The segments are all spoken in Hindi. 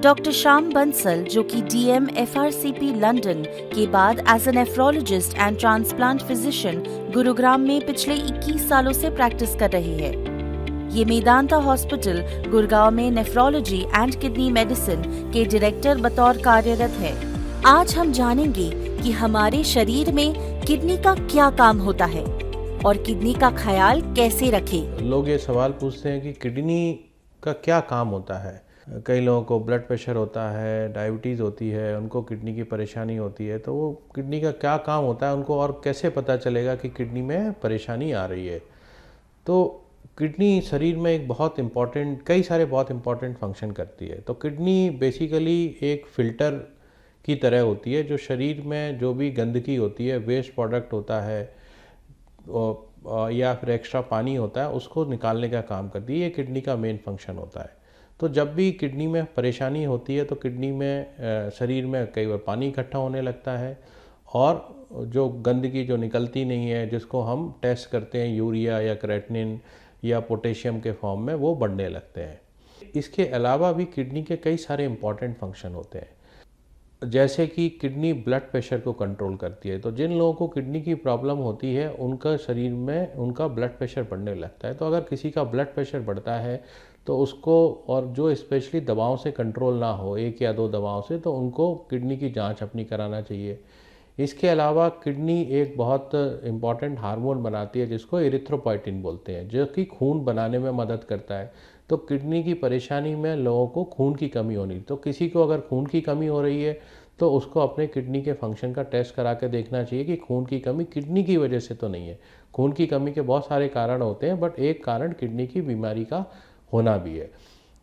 डॉक्टर श्याम बंसल, जो कि डीएम एफआरसीपी लंदन के बाद as a nephrologist and transplant physician Gurugram में पिछले 21 सालों से प्रैक्टिस कर रहे हैं। ये मेदांता हॉस्पिटल गुड़गांव में नेफ्रोलॉजी एंड किडनी मेडिसिन के डायरेक्टर बतौर कार्यरत है। आज हम जानेंगे कि हमारे शरीर में किडनी का क्या काम होता है और किडनी का ख्याल कैसे रखें। लोग ये सवाल पूछते हैं कि किडनी का क्या काम होता है। कई लोगों को ब्लड प्रेशर होता है, डायबिटीज़ होती है, उनको किडनी की परेशानी होती है, तो वो किडनी का क्या काम होता है उनको, और कैसे पता चलेगा कि किडनी में परेशानी आ रही है। तो किडनी शरीर में एक बहुत इम्पॉर्टेंट, कई सारे बहुत इम्पॉर्टेंट फंक्शन करती है। तो किडनी बेसिकली एक फ़िल्टर की तरह होती है, जो शरीर में जो भी गंदगी होती है, वेस्ट प्रोडक्ट होता है या फिर एक्स्ट्रा पानी होता है, उसको निकालने का काम करती है। ये किडनी का मेन फंक्शन होता है। तो जब भी किडनी में परेशानी होती है तो किडनी में शरीर में कई बार पानी इकट्ठा होने लगता है, और जो गंदगी जो निकलती नहीं है, जिसको हम टेस्ट करते हैं यूरिया या क्रेटिनिन या पोटेशियम के फॉर्म में, वो बढ़ने लगते हैं। इसके अलावा भी किडनी के कई सारे इंपॉर्टेंट फंक्शन होते हैं, जैसे कि किडनी ब्लड प्रेशर को कंट्रोल करती है। तो जिन लोगों को किडनी की प्रॉब्लम होती है, उनका शरीर में उनका ब्लड प्रेशर बढ़ने लगता है। तो अगर किसी का ब्लड प्रेशर बढ़ता है तो उसको, और जो स्पेशली दवाओं से कंट्रोल ना हो, 1 या 2 दवाओं से, तो उनको किडनी की जांच अपनी कराना चाहिए। इसके अलावा किडनी एक बहुत इम्पॉर्टेंट हार्मोन बनाती है, जिसको एरिथ्रोपोइटिन बोलते हैं, जो कि खून बनाने में मदद करता है। तो किडनी की परेशानी में लोगों को खून की कमी होनी, तो किसी को अगर खून की कमी हो रही है तो उसको अपने किडनी के फंक्शन का टेस्ट करा के देखना चाहिए कि खून की कमी किडनी की वजह से तो नहीं है। खून की कमी के बहुत सारे कारण होते हैं, बट एक कारण किडनी की बीमारी का होना भी है।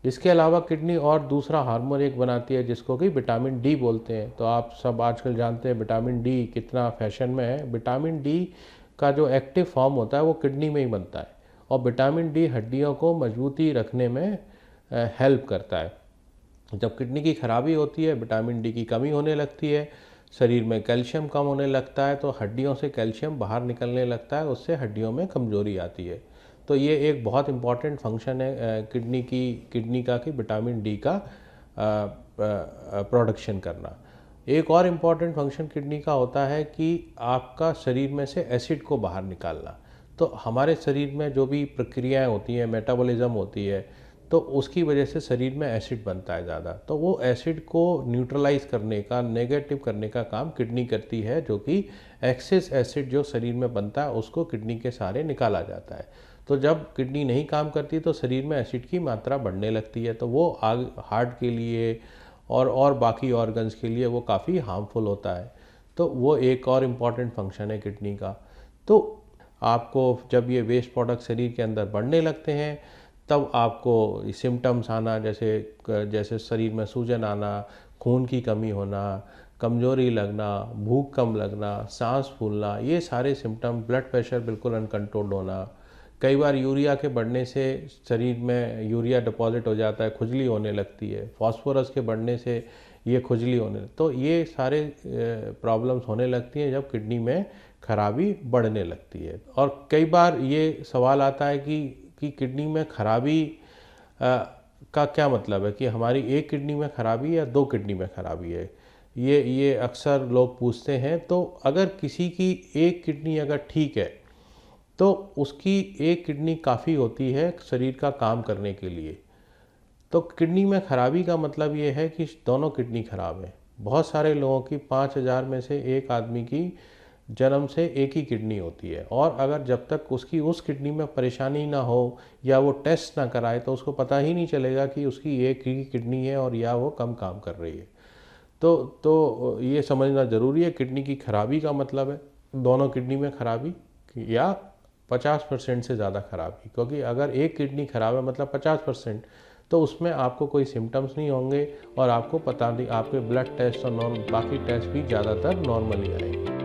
इसके अलावा किडनी और दूसरा हार्मोन एक बनाती है, जिसको कि विटामिन डी बोलते हैं। तो आप सब आजकल जानते हैं विटामिन डी कितना फैशन में है। विटामिन डी का जो एक्टिव फॉर्म होता है वो किडनी में ही बनता है, और विटामिन डी हड्डियों को मजबूती रखने में हेल्प करता है। जब किडनी की खराबी होती है, विटामिन डी की कमी होने लगती है, शरीर में कैल्शियम कम होने लगता है, तो हड्डियों से कैल्शियम बाहर निकलने लगता है, उससे हड्डियों में कमजोरी आती है। तो ये एक बहुत इम्पॉर्टेंट फंक्शन है किडनी का कि विटामिन डी का प्रोडक्शन करना। एक और इम्पॉर्टेंट फंक्शन किडनी का होता है कि आपका शरीर में से एसिड को बाहर निकालना। तो हमारे शरीर में जो भी प्रक्रियाएं होती हैं, मेटाबॉलिज्म होती है, तो उसकी वजह से शरीर में एसिड बनता है ज़्यादा। तो वो एसिड को न्यूट्रलाइज करने का, नेगेटिव करने का काम किडनी करती है, जो कि एक्सेस एसिड जो शरीर में बनता है उसको किडनी के सहारे निकाला जाता है। तो जब किडनी नहीं काम करती तो शरीर में एसिड की मात्रा बढ़ने लगती है, तो वो हार्ट के लिए और बाकी ऑर्गन्स के लिए वो काफ़ी हार्मफुल होता है। तो वो एक और इम्पॉर्टेंट फंक्शन है किडनी का। तो आपको जब ये वेस्ट प्रोडक्ट शरीर के अंदर बढ़ने लगते हैं, तब आपको सिम्टम्स आना, जैसे शरीर में सूजन आना, खून की कमी होना, कमजोरी लगना, भूख कम लगना, सांस फूलना, ये सारे सिम्टम, ब्लड प्रेशर बिल्कुल अनकंट्रोल्ड होना, कई बार यूरिया के बढ़ने से शरीर में यूरिया डिपॉजिट हो जाता है, खुजली होने लगती है, फास्फोरस के बढ़ने से ये खुजली होने, तो ये सारे प्रॉब्लम्स होने लगती हैं जब किडनी में खराबी बढ़ने लगती है। और कई बार ये सवाल आता है कि किडनी में खराबी का क्या मतलब है, कि हमारी एक किडनी में खराबी या 2 किडनी में खराबी है। ये अक्सर लोग पूछते हैं। तो अगर किसी की एक किडनी अगर ठीक है तो उसकी एक किडनी काफ़ी होती है शरीर का काम करने के लिए। तो किडनी में खराबी का मतलब ये है कि दोनों किडनी खराब है। बहुत सारे लोगों की 5000 में से एक आदमी की जन्म से एक ही किडनी होती है, और अगर जब तक उसकी उस किडनी में परेशानी ना हो या वो टेस्ट ना कराए तो उसको पता ही नहीं चलेगा कि उसकी एक ही किडनी है और या वो कम काम कर रही है। तो ये समझना ज़रूरी है, किडनी की खराबी का मतलब है दोनों किडनी में खराबी या 50% से ज़्यादा खराबी। क्योंकि अगर एक किडनी खराब है मतलब 50%, तो उसमें आपको कोई सिम्टम्स नहीं होंगे और आपको पता नहीं, आपके ब्लड टेस्ट और बाकी टेस्ट भी ज़्यादातर नॉर्मल ही आएंगे।